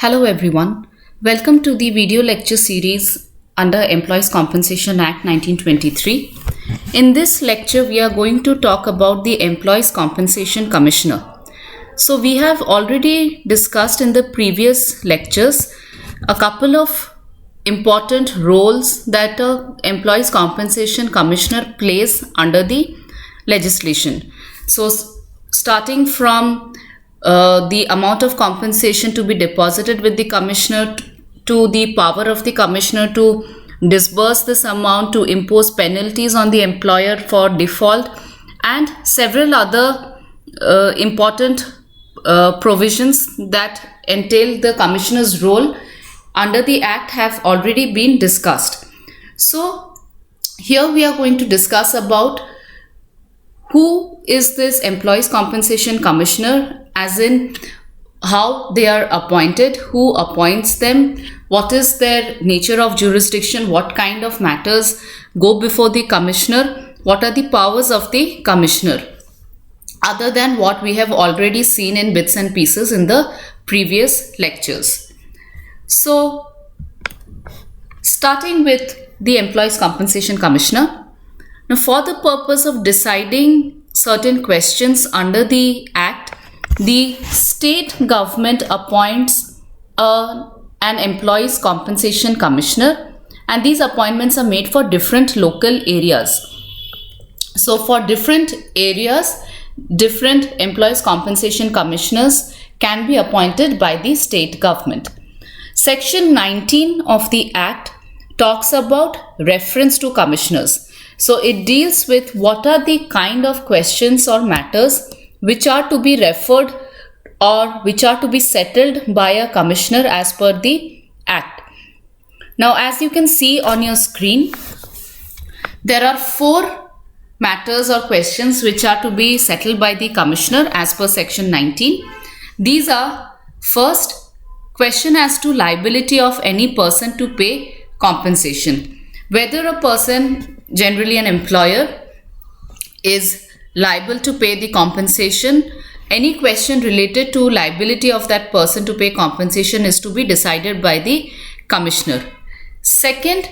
Hello everyone. Welcome to the video lecture series under Employees Compensation Act 1923. In this lecture, we are going to talk about the Employees Compensation Commissioner. So we have already discussed in the previous lectures a couple of important roles that a Employees Compensation Commissioner plays under the legislation. So starting from the amount of compensation to be deposited with the commissioner, to the power of the commissioner to disburse this amount, to impose penalties on the employer for default, and several other important provisions that entail the commissioner's role under the act have already been discussed. So here we are going to discuss about who is this Employees Compensation Commissioner, as in how they are appointed, who appoints them, what is their nature of jurisdiction, what kind of matters go before the commissioner, what are the powers of the commissioner, other than what we have already seen in bits and pieces in the previous lectures. So, starting with the Employees Compensation Commissioner. Now, for the purpose of deciding certain questions under the Act, the state government appoints an Employees Compensation Commissioner, and these appointments are made for different local areas. So, for different areas, different Employees Compensation Commissioners can be appointed by the state government. Section 19 of the Act talks about reference to commissioners. So it deals with what are the kind of questions or matters which are to be referred or which are to be settled by a commissioner as per the Act. Now, as you can see on your screen, there are 4 matters or questions which are to be settled by the commissioner as per section 19. These are: first, question as to liability of any person to pay compensation. Whether a person, generally an employer, is liable to pay the compensation. Any question related to liability of that person to pay compensation is to be decided by the commissioner. Second,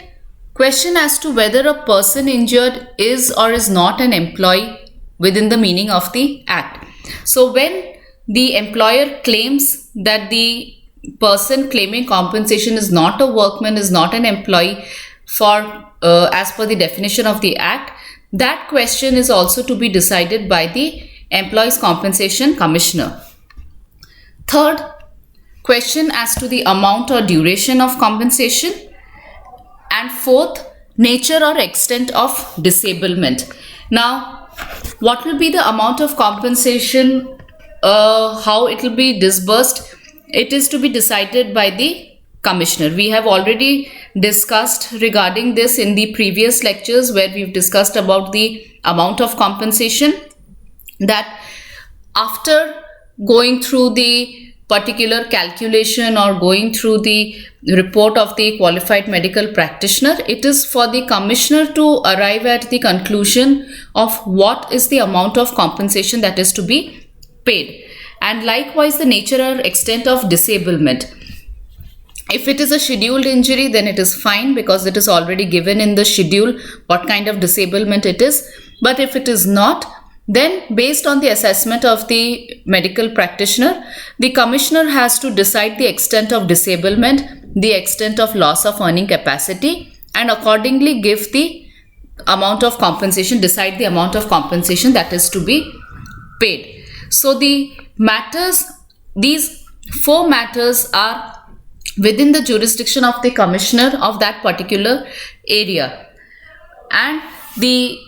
question as to whether a person injured is or is not an employee within the meaning of the Act. So when the employer claims that the person claiming compensation is not a workman, is not an employee for as per the definition of the Act, that question is also to be decided by the Employees Compensation Commissioner. Third, question as to the amount or duration of compensation. And fourth, nature or extent of disablement. Now, what will be the amount of compensation, how it will be disbursed? It is to be decided by the commissioner. We have already discussed regarding this in the previous lectures, where we've discussed about the amount of compensation, that after going through the particular calculation or going through the report of the qualified medical practitioner, it is for the commissioner to arrive at the conclusion of what is the amount of compensation that is to be paid. And likewise, the nature or extent of disablement. If it is a scheduled injury, then it is fine because it is already given in the schedule what kind of disablement it is. But if it is not, then based on the assessment of the medical practitioner, the commissioner has to decide the extent of disablement, the extent of loss of earning capacity, and accordingly give the amount of compensation, decide the amount of compensation that is to be paid. So the matters, these 4 matters are within the jurisdiction of the commissioner of that particular area. And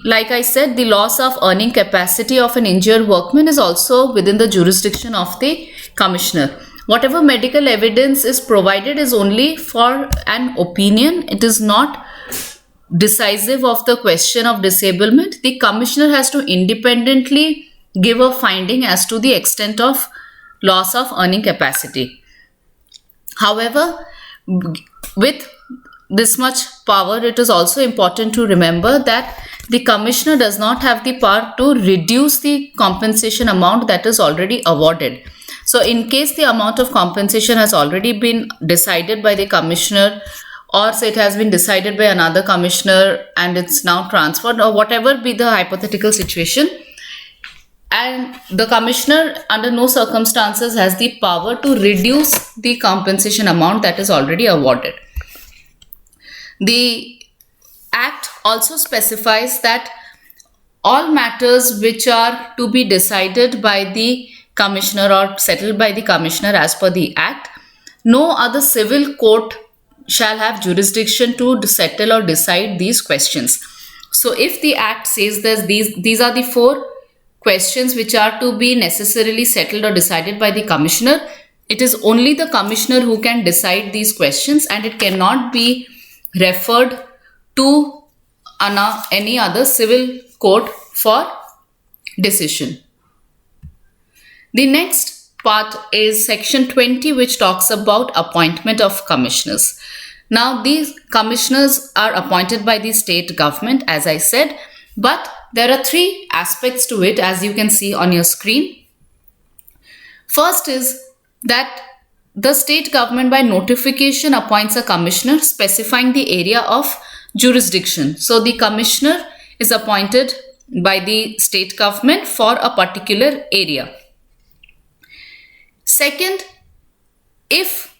like I said, the loss of earning capacity of an injured workman is also within the jurisdiction of the commissioner. Whatever medical evidence is provided is only for an opinion. It is not decisive of the question of disablement. The commissioner has to independently give a finding as to the extent of loss of earning capacity. However, with this much power, it is also important to remember that the commissioner does not have the power to reduce the compensation amount that is already awarded. So in case the amount of compensation has already been decided by the commissioner, or say it has been decided by another commissioner and it's now transferred, or whatever be the hypothetical situation, and the commissioner under no circumstances has the power to reduce the compensation amount that is already awarded. The Act also specifies that all matters which are to be decided by the commissioner or settled by the commissioner as per the Act, no other civil court shall have jurisdiction to settle or decide these questions. So if the Act says that these are the 4 questions which are to be necessarily settled or decided by the commissioner, it is only the commissioner who can decide these questions, and it cannot be referred to any other civil court for decision. The next part is section 20, which talks about appointment of commissioners. Now these commissioners are appointed by the state government, as I said, but there are 3 aspects to it, as you can see on your screen. First is that the state government by notification appoints a commissioner specifying the area of jurisdiction. So the commissioner is appointed by the state government for a particular area. Second, if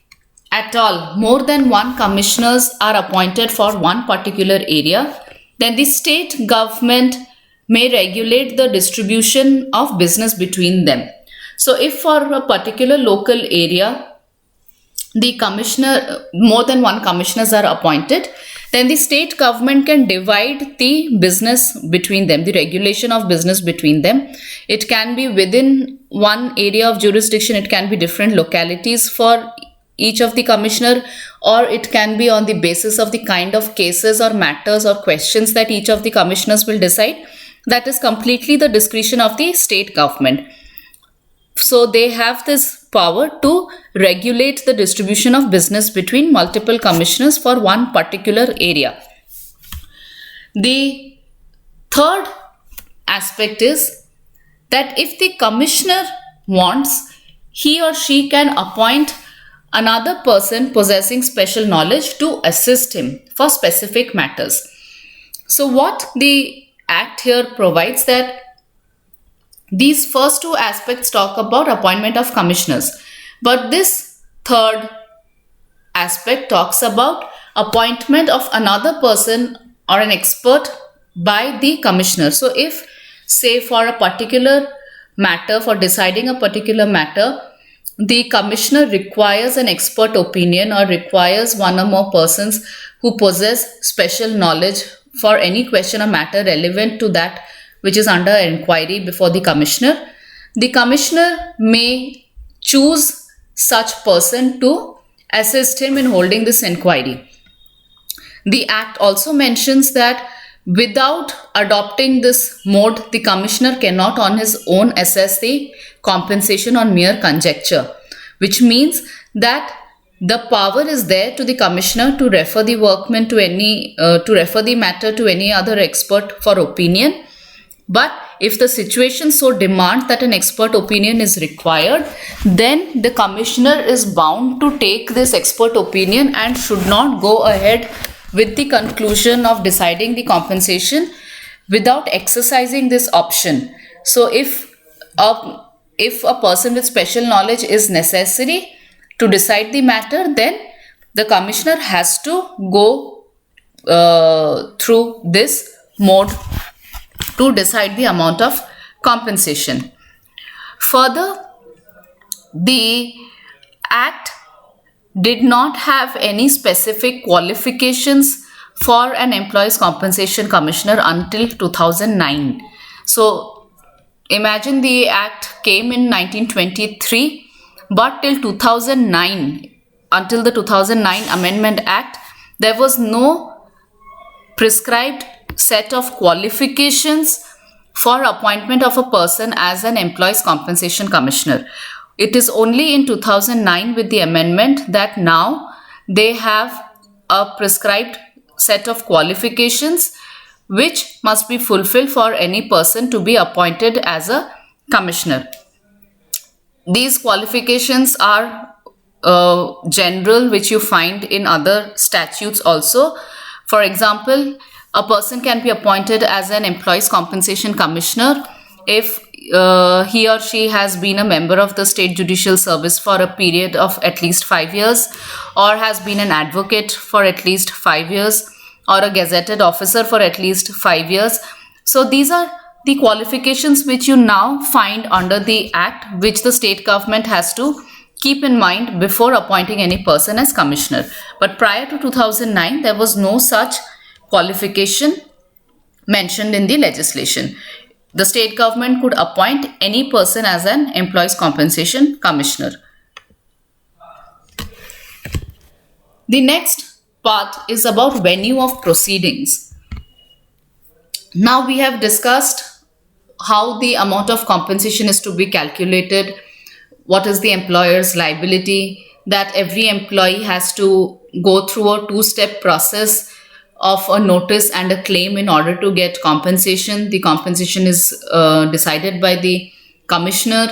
at all more than 1 commissioners are appointed for one particular area, then the state government may regulate the distribution of business between them. So if for a particular local area, the commissioner, more than 1 commissioners are appointed, then the state government can divide the business between them, the regulation of business between them. It can be within one area of jurisdiction, it can be different localities for each of the commissioner, or it can be on the basis of the kind of cases or matters or questions that each of the commissioners will decide. That is completely the discretion of the state government. So they have this power to regulate the distribution of business between multiple commissioners for one particular area. The third aspect is that if the commissioner wants, he or she can appoint another person possessing special knowledge to assist him for specific matters. So what the Act here provides that these first 2 aspects talk about appointment of commissioners, but this third aspect talks about appointment of another person or an expert by the commissioner. So if, say, for a particular matter, for deciding a particular matter, the commissioner requires an expert opinion or requires 1 or more persons who possess special knowledge for any question or matter relevant to that which is under inquiry before the commissioner may choose such person to assist him in holding this inquiry. The Act also mentions that without adopting this mode, the commissioner cannot on his own assess the compensation on mere conjecture, which means that the power is there to the commissioner to refer the workman to refer the matter to any other expert for opinion. But if the situation so demands that an expert opinion is required, then the commissioner is bound to take this expert opinion and should not go ahead with the conclusion of deciding the compensation without exercising this option. So if a person with special knowledge is necessary to decide the matter, then the commissioner has to go through this mode to decide the amount of compensation. Further, the Act did not have any specific qualifications for an employees compensation commissioner until 2009. So imagine the Act came in 1923, but till 2009, until the 2009 Amendment Act, there was no prescribed set of qualifications for appointment of a person as an employees compensation commissioner. It is only in 2009 with the amendment that now they have a prescribed set of qualifications which must be fulfilled for any person to be appointed as a commissioner. These qualifications are general, which you find in other statutes also. For example, a person can be appointed as an employees compensation commissioner if he or she has been a member of the state judicial service for a period of at least 5 years, or has been an advocate for at least 5 years, or a gazetted officer for at least 5 years. So these are the qualifications which you now find under the act, which the state government has to keep in mind before appointing any person as commissioner. But prior to 2009, there was no such qualification mentioned in the legislation. The state government could appoint any person as an employees compensation commissioner. The next part is about venue of proceedings. Now we have discussed how the amount of compensation is to be calculated, what is the employer's liability, that every employee has to go through a two-step process of a notice and a claim in order to get compensation. The compensation is decided by the commissioner.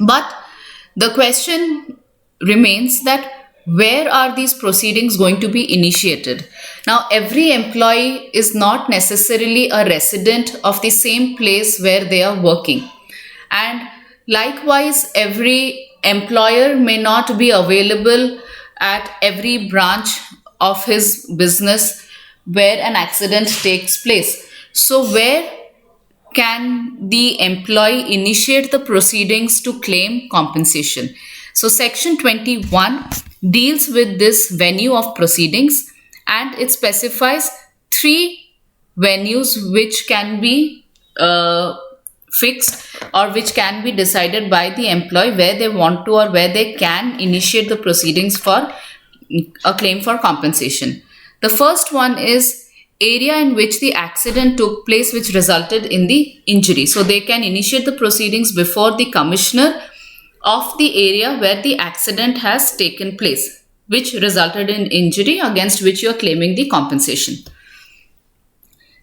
But the question remains that where are these proceedings going to be initiated? Now, every employee is not necessarily a resident of the same place where they are working. And likewise, every employer may not be available at every branch of his business where an accident takes place. So where can the employee initiate the proceedings to claim compensation? So section 21 deals with this venue of proceedings, and it specifies 3 venues which can be fixed or which can be decided by the employee where they want to or where they can initiate the proceedings for a claim for compensation. The first one is area in which the accident took place which resulted in the injury. So they can initiate the proceedings before the commissioner of the area where the accident has taken place, which resulted in injury against which you are claiming the compensation.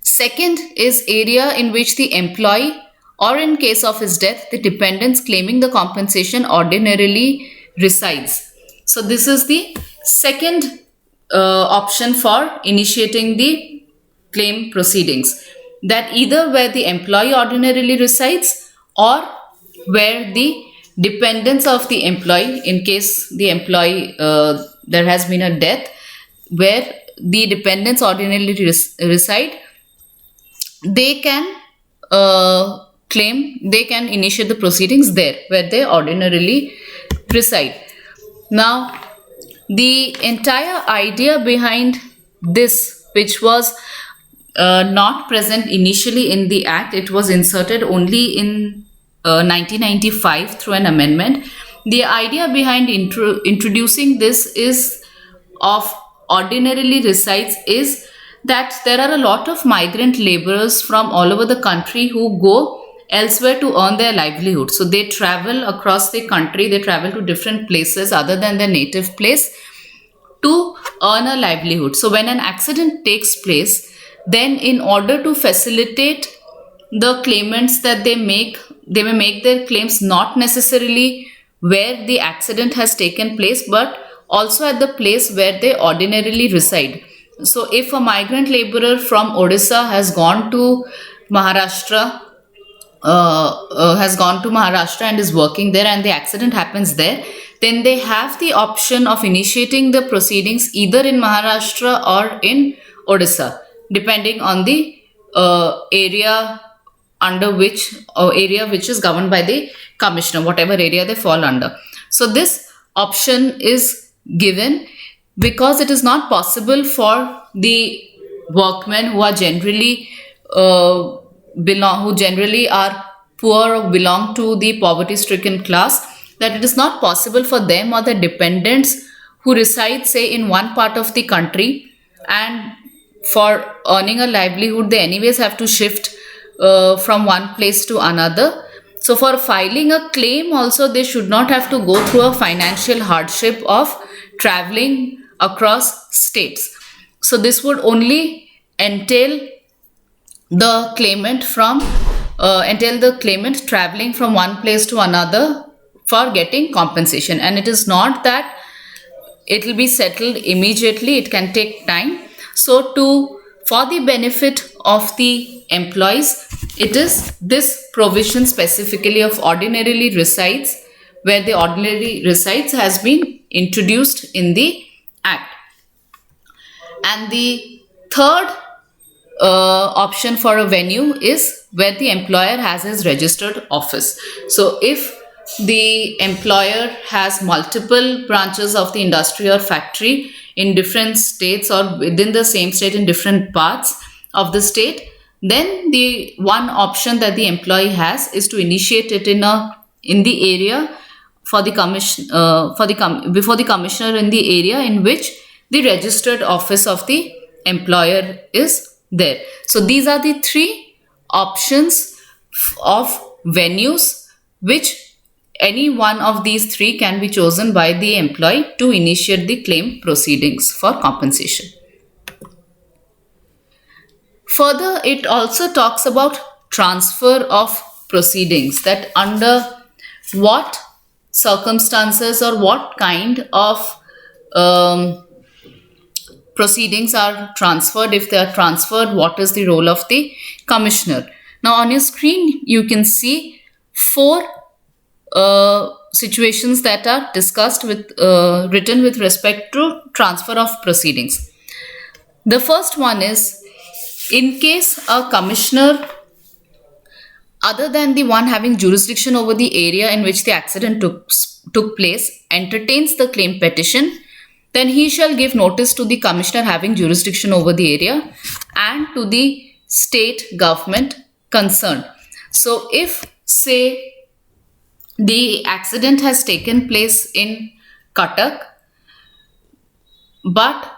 Second is area in which the employee, or in case of his death, the dependents claiming the compensation ordinarily resides. So this is the second option for initiating the claim proceedings, that either where the employee ordinarily resides or where the dependents of the employee, in case the employee there has been a death, where the dependents ordinarily reside, they can they can initiate the proceedings there where they ordinarily reside. Now, the entire idea behind this, which was not present initially in the act, it was inserted only in 1995 through an amendment. The idea behind introducing this is of ordinarily resides is that there are a lot of migrant laborers from all over the country who go elsewhere to earn their livelihood. So they travel across the country, they travel to different places other than their native place to earn a livelihood. So when an accident takes place, then in order to facilitate the claimants that they may make their claims not necessarily where the accident has taken place, but also at the place where they ordinarily reside. So if a migrant laborer from Odisha has gone to Maharashtra, and is working there, and the accident happens there, then they have the option of initiating the proceedings either in Maharashtra or in Odisha, depending on the area under which area which is governed by the commissioner, whatever area they fall under. So this option is given because it is not possible for the workmen who are generally who generally are poor or belong to the poverty-stricken class, that it is not possible for them or the dependents who reside, say, in one part of the country, and for earning a livelihood they anyways have to shift from one place to another. So for filing a claim also, they should not have to go through a financial hardship of traveling across states. So this would only entail the claimant traveling from one place to another for getting compensation, and it is not that it will be settled immediately. It can take time. So for the benefit of the employees, it is this provision specifically of ordinarily resides, where the ordinary resides has been introduced in the act. And the third option for a venue is where the employer has his registered office. So if the employer has multiple branches of the industry or factory in different states or within the same state in different parts of the state, then the one option that the employee has is to initiate it in the area for the commission before the commissioner in the area in which the registered office of the employer is there. So these are the three options of venues, which any one of these three can be chosen by the employee to initiate the claim proceedings for compensation. Further, it also talks about transfer of proceedings, that under what circumstances or what kind of proceedings are transferred. If they are transferred, what is the role of the commissioner? Now on your screen, you can see 4 situations that are discussed written with respect to transfer of proceedings. The first one is, in case a commissioner other than the one having jurisdiction over the area in which the accident took place entertains the claim petition, then he shall give notice to the commissioner having jurisdiction over the area and to the state government concerned. So if, say, the accident has taken place in Cuttack, but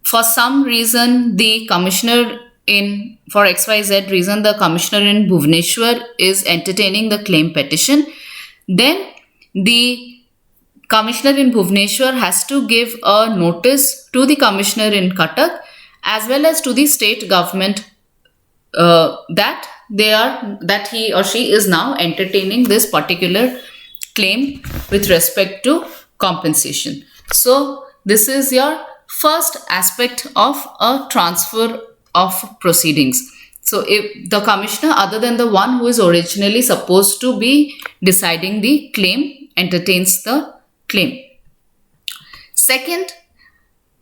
for some reason the commissioner for XYZ reason the commissioner in Bhubaneswar is entertaining the claim petition, then the commissioner in Bhubaneswar has to give a notice to the commissioner in Cuttack as well as to the state government that he or she is now entertaining this particular claim with respect to compensation. So this is your first aspect of a transfer of proceedings. So if the commissioner other than the one who is originally supposed to be deciding the claim entertains the claim. Second,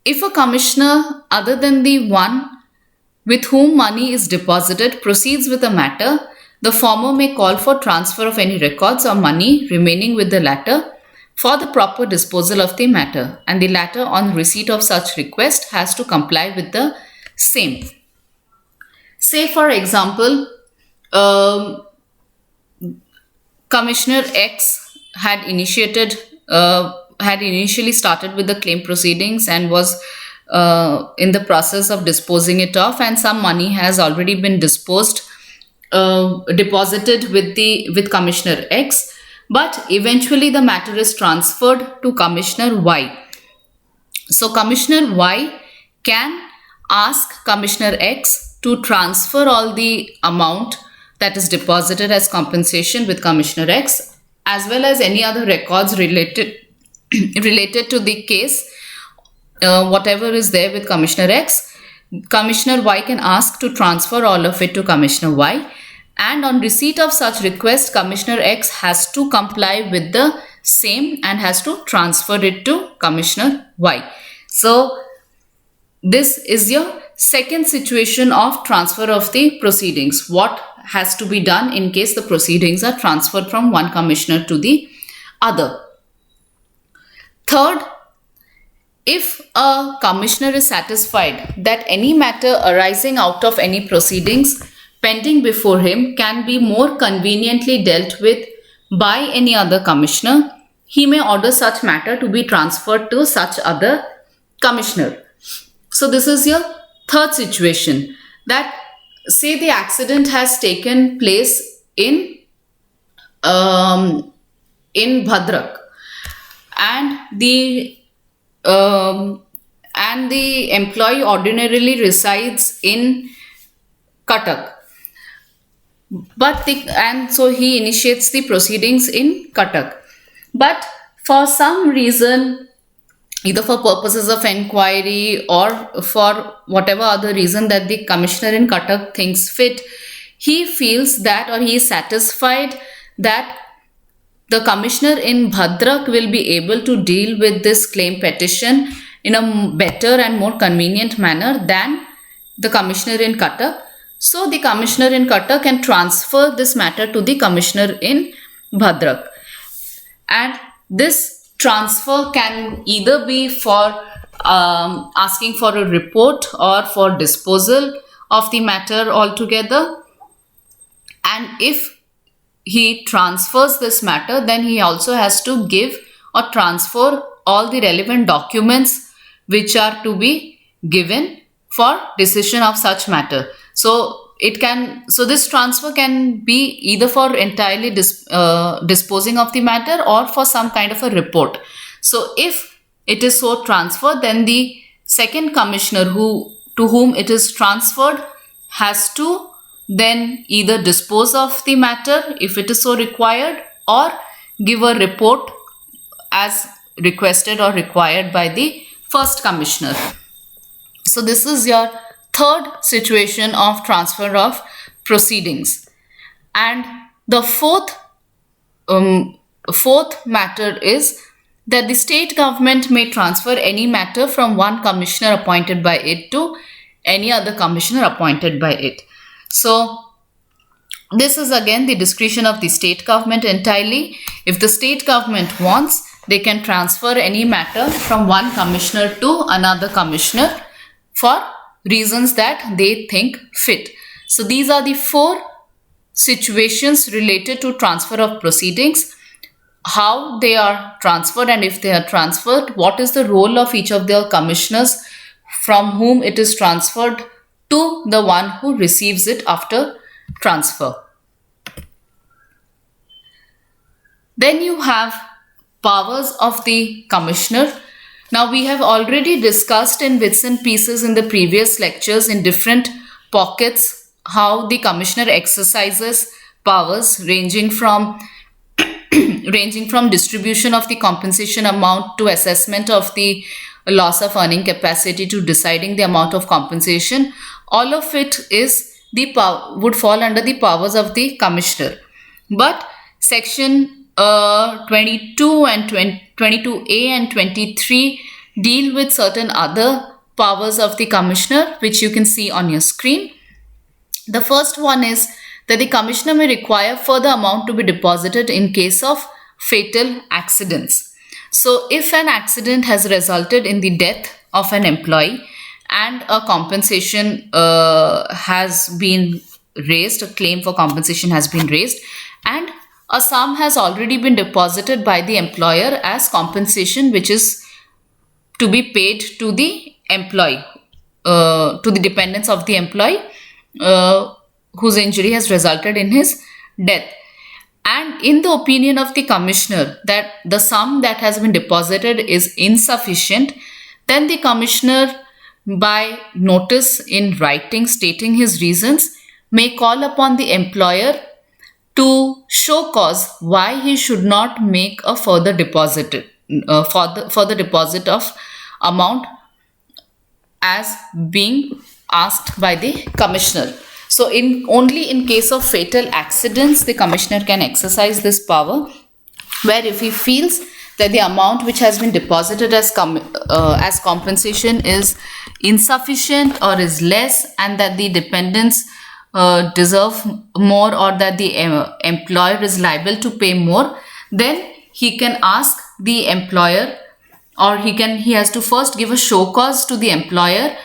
if a commissioner other than the one with whom money is deposited proceeds with a matter, the former may call for transfer of any records or money remaining with the latter for the proper disposal of the matter, and the latter on receipt of such request has to comply with the same. Say for example, Commissioner X had initially started with the claim proceedings and was in the process of disposing it off, and some money has already been deposited with Commissioner X, but eventually the matter is transferred to Commissioner Y. So Commissioner Y can ask Commissioner X to transfer all the amount that is deposited as compensation with Commissioner X, as well as any other records related to the case, whatever is there with Commissioner X. Commissioner Y can ask to transfer all of it to Commissioner Y, and on receipt of such request, Commissioner X has to comply with the same and has to transfer it to Commissioner Y. So this is your second situation of transfer of the proceedings. What has to be done in case the proceedings are transferred from one commissioner to the other. Third, if a commissioner is satisfied that any matter arising out of any proceedings pending before him can be more conveniently dealt with by any other commissioner, he may order such matter to be transferred to such other commissioner. So this is your third situation, that say the accident has taken place in Bhadrak, and the employee ordinarily resides in Cuttack. and so he initiates the proceedings in Cuttack. But for some reason, either for purposes of inquiry or for whatever other reason that the commissioner in Cuttack thinks fit, he feels that, or he is satisfied that the commissioner in Bhadrak will be able to deal with this claim petition in a better and more convenient manner than the commissioner in Cuttack. So the commissioner in Cuttack can transfer this matter to the commissioner in Bhadrak. And this transfer can either be for asking for a report or for disposal of the matter altogether. And if he transfers this matter, then he also has to give or transfer all the relevant documents which are to be given for decision of such matter. So this transfer can be either for entirely disposing of the matter or for some kind of a report. So if it is so transferred, then the second commissioner to whom it is transferred has to then either dispose of the matter if it is so required, or give a report as requested or required by the first commissioner. So this is your third situation of transfer of proceedings. And the fourth matter is that the state government may transfer any matter from one commissioner appointed by it to any other commissioner appointed by it. So this is again the discretion of the state government entirely. If the state government wants, they can transfer any matter from one commissioner to another commissioner for reasons that they think fit. So these are the four situations related to transfer of proceedings: how they are transferred, and if they are transferred, what is the role of each of the commissioners from whom it is transferred to the one who receives it after transfer. Then you have powers of the commissioner. Now we have already discussed in bits and pieces in the previous lectures in different pockets how the commissioner exercises powers ranging from distribution of the compensation amount to assessment of the loss of earning capacity to deciding the amount of compensation. All of it would fall under the powers of the commissioner. But section 22 and 22A and 23 deal with certain other powers of the commissioner, which you can see on your screen. The first one is that the commissioner may require further amount to be deposited in case of fatal accidents. So if an accident has resulted in the death of an employee and a compensation has been raised, a claim for compensation has been raised, and a sum has already been deposited by the employer as compensation, which is to be paid to the employee, to the dependents of the employee whose injury has resulted in his death. And in the opinion of the commissioner that the sum that has been deposited is insufficient, then the commissioner, by notice in writing stating his reasons, may call upon the employer to show cause why he should not make a further deposit for the deposit of amount as being asked by the commissioner. So only in case of fatal accidents the commissioner can exercise this power, where if he feels that the amount which has been deposited as compensation is insufficient or is less, and that the dependents deserve more, or that the employer is liable to pay more, then he can ask the employer, or he has to first give a show cause to the employer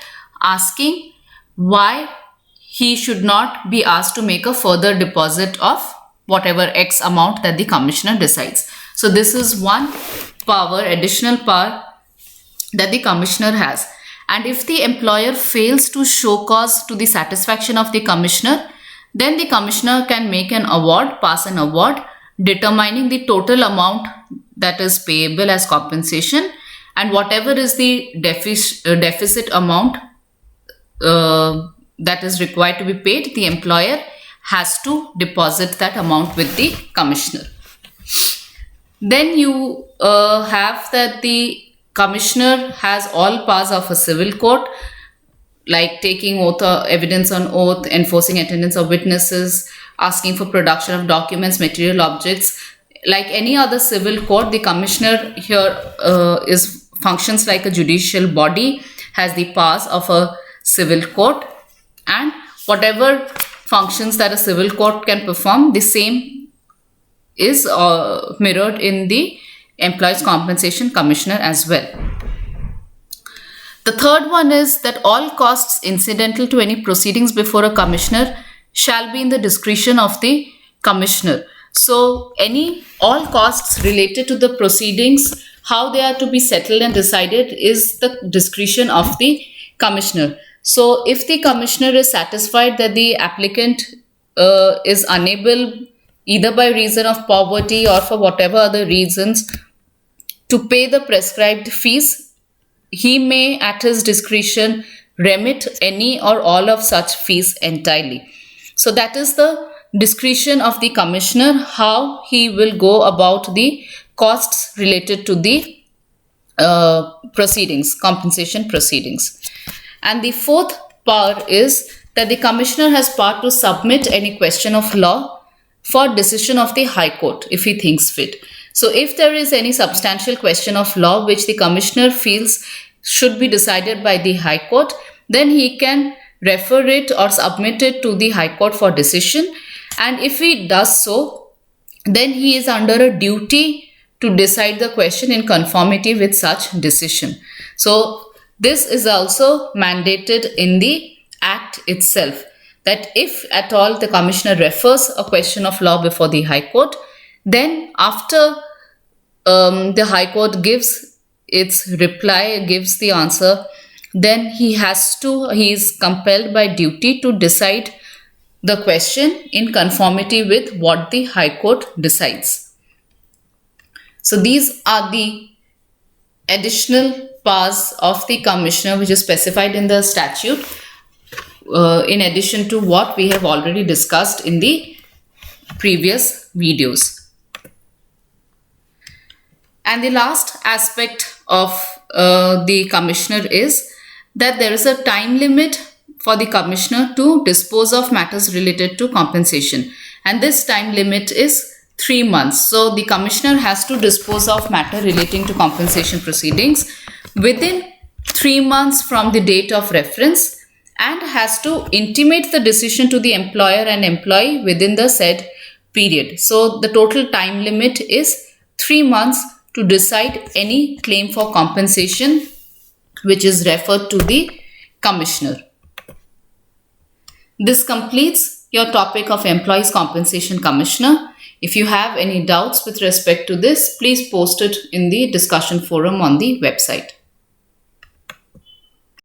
asking why he should not be asked to make a further deposit of whatever X amount that the commissioner decides. So this is one power, additional power that the commissioner has. And if the employer fails to show cause to the satisfaction of the commissioner, then the commissioner can make an award, pass an award, determining the total amount that is payable as compensation, and whatever is the deficit amount that is required to be paid, the employer has to deposit that amount with the commissioner. Then you have that the commissioner has all powers of a civil court, like taking oath or evidence on oath, enforcing attendance of witnesses, asking for production of documents, material objects. Like any other civil court, the commissioner here is functions like a judicial body, has the powers of a civil court, and whatever functions that a civil court can perform, the same is mirrored in the Employees Compensation Commissioner as well. The third one is that all costs incidental to any proceedings before a commissioner shall be in the discretion of the commissioner. So all costs related to the proceedings, how they are to be settled and decided, is the discretion of the commissioner. So if the commissioner is satisfied that the applicant is unable, either by reason of poverty or for whatever other reasons, to pay the prescribed fees, he may at his discretion remit any or all of such fees entirely. So that is the discretion of the commissioner, how he will go about the costs related to the proceedings, compensation proceedings. And the fourth power is that the commissioner has power to submit any question of law for decision of the High Court if he thinks fit. So if there is any substantial question of law which the commissioner feels should be decided by the High Court, then he can refer it or submit it to the High Court for decision. And if he does so, then he is under a duty to decide the question in conformity with such decision. So this is also mandated in the Act itself, that if at all the commissioner refers a question of law before the High Court, then after the High Court gives its reply, gives the answer, then he is compelled by duty to decide the question in conformity with what the High Court decides. So these are the additional powers of the commissioner which is specified in the statute, in addition to what we have already discussed in the previous videos. And the last aspect of the commissioner is that there is a time limit for the commissioner to dispose of matters related to compensation, and this time limit is 3 months. So the commissioner has to dispose of matter relating to compensation proceedings within 3 months from the date of reference, and has to intimate the decision to the employer and employee within the said period. So the total time limit is 3 months to decide any claim for compensation which is referred to the commissioner. This completes your topic of Employees Compensation Commissioner. If you have any doubts with respect to this, please post it in the discussion forum on the website.